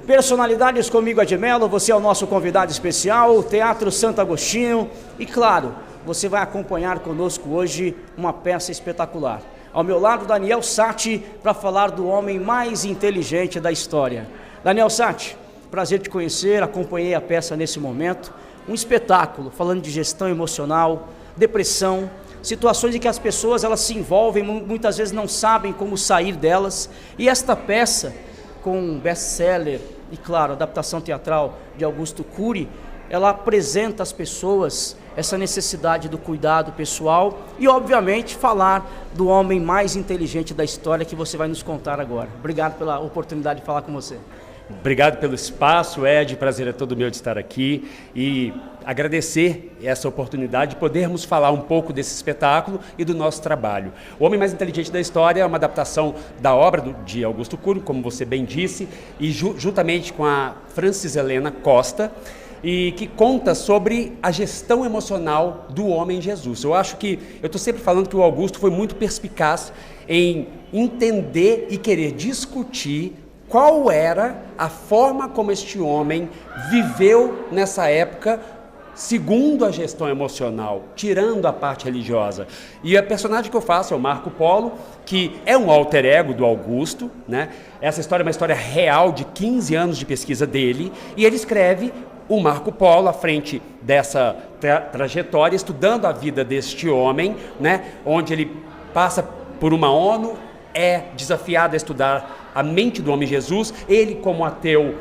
Personalidades comigo, Edmelo, você é o nosso convidado especial, Teatro Santo Agostinho, e claro, você vai acompanhar conosco hoje uma peça espetacular. Ao meu lado, Daniel Satti, para falar do homem mais inteligente da história. Daniel Satti, prazer te conhecer, acompanhei a peça nesse momento, um espetáculo falando de gestão emocional, depressão, situações em que as pessoas elas se envolvem, muitas vezes não sabem como sair delas, e esta peça, com um best-seller e, claro, adaptação teatral de Augusto Cury, ela apresenta às pessoas essa necessidade do cuidado pessoal e, obviamente, falar do homem mais inteligente da história que você vai nos contar agora. Obrigado pela oportunidade de falar com você. Obrigado pelo espaço, Ed, prazer é todo meu de estar aqui e agradecer essa oportunidade de podermos falar um pouco desse espetáculo e do nosso trabalho. O Homem Mais Inteligente da História é uma adaptação da obra de Augusto Cury, como você bem disse, e juntamente com a Francis Helena Costa, e que conta sobre a gestão emocional do homem Jesus. Eu acho que, eu estou sempre falando que o Augusto foi muito perspicaz em entender e querer discutir qual era a forma como este homem viveu nessa época, segundo a gestão emocional, tirando a parte religiosa. E a personagem que eu faço é o Marco Polo, que é um alter ego do Augusto, né? Essa história é uma história real de 15 anos de pesquisa dele, e ele escreve o Marco Polo à frente dessa trajetória, estudando a vida deste homem, né? Onde ele passa por uma ONU, é desafiado a estudar a mente do homem Jesus. Ele, como ateu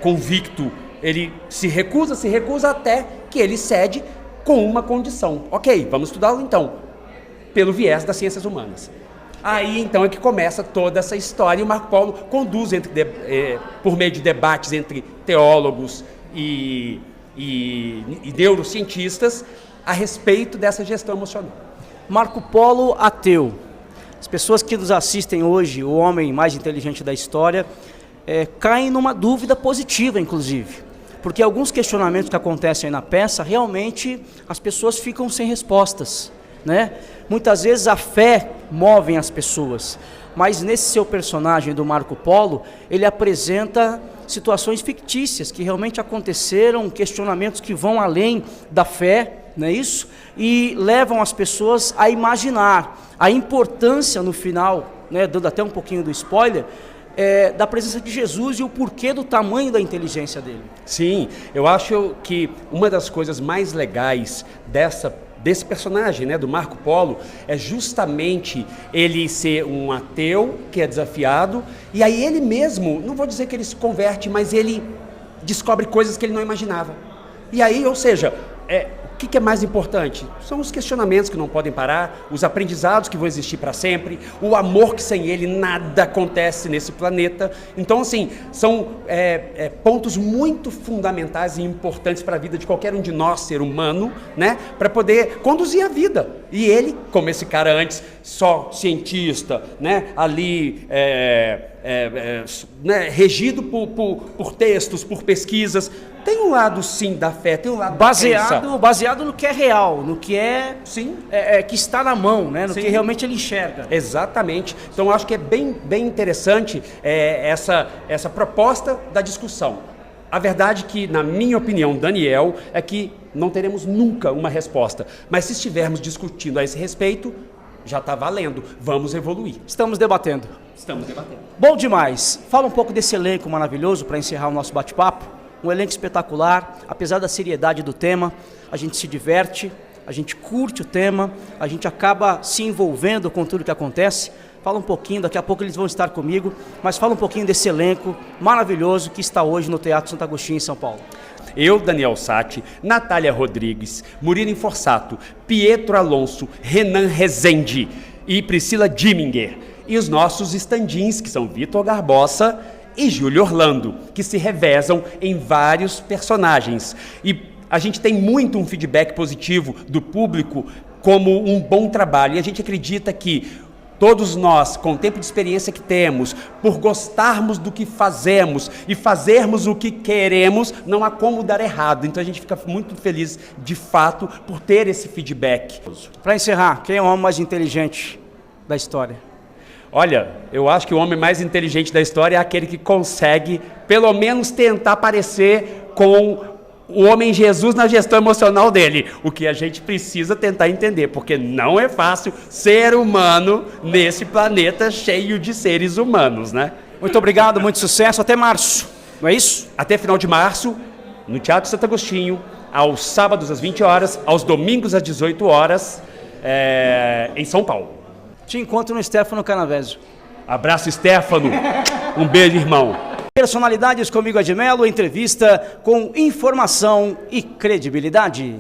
convicto, ele se recusa até que ele cede com uma condição. Ok, vamos estudá-lo então, pelo viés das ciências humanas. Aí então é que começa toda essa história e o Marco Polo conduz por meio de debates entre teólogos e neurocientistas a respeito dessa gestão emocional. Marco Polo, ateu. As pessoas que nos assistem hoje, o homem mais inteligente da história, caem numa dúvida positiva, inclusive. Porque alguns questionamentos que acontecem aí na peça, realmente as pessoas ficam sem respostas, né? Muitas vezes a fé move as pessoas, mas nesse seu personagem do Marco Polo, ele apresenta situações fictícias que realmente aconteceram, questionamentos que vão além da fé, não é isso? E levam as pessoas a imaginar a importância no final, né, dando até um pouquinho do spoiler, da presença de Jesus e o porquê do tamanho da inteligência dele. Sim, eu acho que uma das coisas mais legais desse personagem, né, do Marco Polo, é justamente ele ser um ateu que é desafiado, e aí ele mesmo, não vou dizer que ele se converte, mas ele descobre coisas que ele não imaginava. E aí, ou seja, o que é mais importante? São os questionamentos que não podem parar, os aprendizados que vão existir para sempre, o amor que sem ele nada acontece nesse planeta. Então, assim, são pontos muito fundamentais e importantes para a vida de qualquer um de nós, ser humano, né? Para poder conduzir a vida. E ele, como esse cara antes, só cientista, né? Ali, né? Regido por textos, por pesquisas, tem um lado, sim, da fé, tem um lado baseado no que é real, no que sim. Que está na mão, né? No sim. que realmente ele enxerga. Exatamente. Então, eu acho que é bem interessante essa proposta da discussão. A verdade que, na minha opinião, Daniel, é que não teremos nunca uma resposta. Mas se estivermos discutindo a esse respeito, já está valendo. Vamos evoluir. Estamos debatendo. Bom demais. Fala um pouco desse elenco maravilhoso para encerrar o nosso bate-papo. Um elenco espetacular, apesar da seriedade do tema, a gente se diverte, a gente curte o tema, a gente acaba se envolvendo com tudo que acontece. Fala um pouquinho, daqui a pouco eles vão estar comigo, mas fala um pouquinho desse elenco maravilhoso que está hoje no Teatro Santo Agostinho, em São Paulo. Eu, Daniel Satti, Natália Rodrigues, Murilo Forsato, Pietro Alonso, Renan Rezende e Priscila Diminger. E os nossos stand-ins, que são Vitor Garbosa e Júlio Orlando, que se revezam em vários personagens. E a gente tem muito um feedback positivo do público como um bom trabalho. E a gente acredita que todos nós, com o tempo de experiência que temos, por gostarmos do que fazemos e fazermos o que queremos, não há como dar errado. Então a gente fica muito feliz, de fato, por ter esse feedback. Para encerrar, quem é o homem mais inteligente da história? Olha, eu acho que o homem mais inteligente da história é aquele que consegue, pelo menos, tentar parecer com o homem Jesus na gestão emocional dele. O que a gente precisa tentar entender, porque não é fácil ser humano nesse planeta cheio de seres humanos, né? Muito obrigado, muito sucesso. Até março, não é isso? Até final de março, no Teatro Santo Agostinho, aos sábados às 20 horas, aos domingos às 18 horas, em São Paulo. Te encontro no Stefano Canavésio. Abraço, Stefano. Um beijo, irmão. Personalidades comigo, Ed Melo, entrevista com informação e credibilidade.